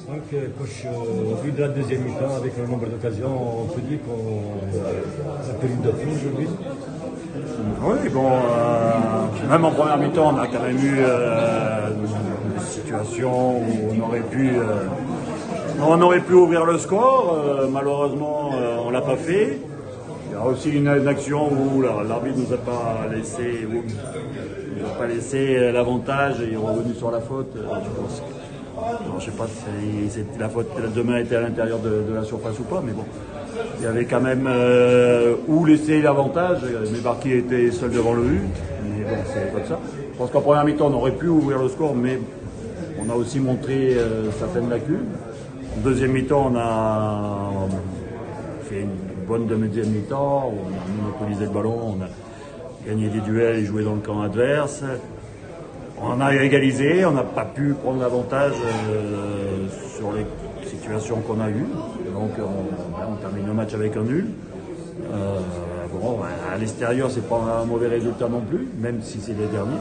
Donc, coach, au vu de la deuxième mi-temps, avec le nombre d'occasions, on peut dire qu'on a perdu de fou aujourd'hui. Oui, bon, même en première mi-temps, on a quand même eu des situations où on aurait pu ouvrir le score. Malheureusement, on l'a pas fait. Il y a aussi une action où l'arbitre nous a pas laissé l'avantage et est revenu sur la faute. Je pense que, non, je sais pas si la faute demain était à l'intérieur de la surface ou pas, mais bon. Il y avait quand même où laisser l'avantage, mais Barky était seul devant le but, mais bon, c'est comme ça. Je pense qu'en première mi-temps, on aurait pu ouvrir le score, mais on a aussi montré certaines lacunes. En deuxième mi-temps, on a fait une bonne deuxième mi-temps, on a monopolisé le ballon, on a gagné des duels et joué dans le camp adverse. On a égalisé, on n'a pas pu prendre l'avantage sur les situations qu'on a eues. Donc on termine le match avec un nul. Bon, à l'extérieur, c'est pas un mauvais résultat non plus, même si c'est les derniers.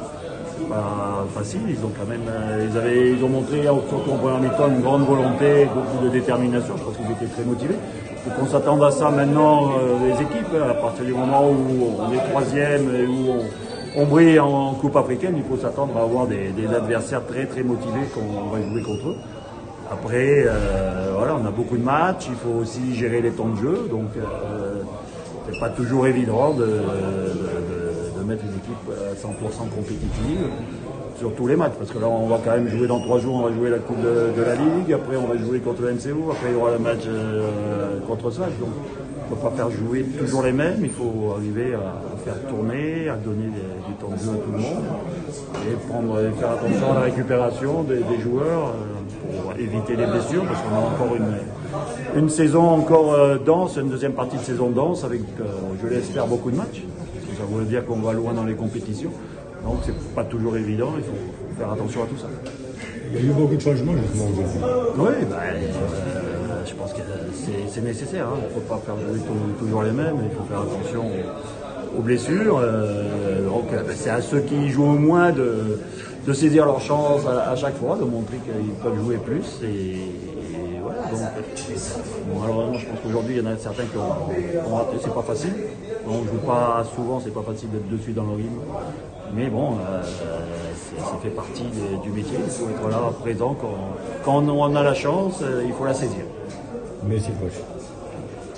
C'est pas facile. Ils ont quand même, ils ont montré, surtout en première mi-temps, une grande volonté, beaucoup de détermination. Je pense qu'ils étaient très motivés. Il faut qu'on s'attende à ça maintenant, les équipes. À partir du moment où on est troisième et où on brille en Coupe africaine, il faut s'attendre à avoir des adversaires très très motivés qu'on va jouer contre eux. Après, voilà, on a beaucoup de matchs, il faut aussi gérer les temps de jeu, donc c'est pas toujours évident de mettre une équipe à 100% compétitive sur tous les matchs, parce que là on va quand même jouer dans 3 jours, on va jouer la Coupe de la Ligue, après on va jouer contre le MCO, après il y aura le match contre Sage, donc on ne peut pas faire jouer toujours les mêmes, il faut arriver à faire tourner, à donner du temps de jeu à tout le monde et faire attention à la récupération des joueurs pour éviter les blessures, parce qu'on a encore une saison encore dense, une deuxième partie de saison dense avec, je l'espère, beaucoup de matchs, parce que ça veut dire qu'on va loin dans les compétitions, donc c'est pas toujours évident, il faut faire attention à tout ça. Il y a eu beaucoup de changements justement aujourd'hui. Oui, je pense que c'est nécessaire. Hein. Il ne faut pas faire jouer toujours les mêmes. Il faut faire attention aux blessures. Donc, c'est à ceux qui jouent au moins de saisir leur chance à chaque fois, de montrer qu'ils peuvent jouer plus. Et voilà. Donc, malheureusement, je pense qu'aujourd'hui, il y en a certains qui ont raté. C'est pas facile. On ne joue pas souvent. C'est pas facile d'être dessus dans le rythme. Mais bon, ça fait partie du métier. Il faut être là, présent. Quand on a la chance, il faut la saisir. Merci coach.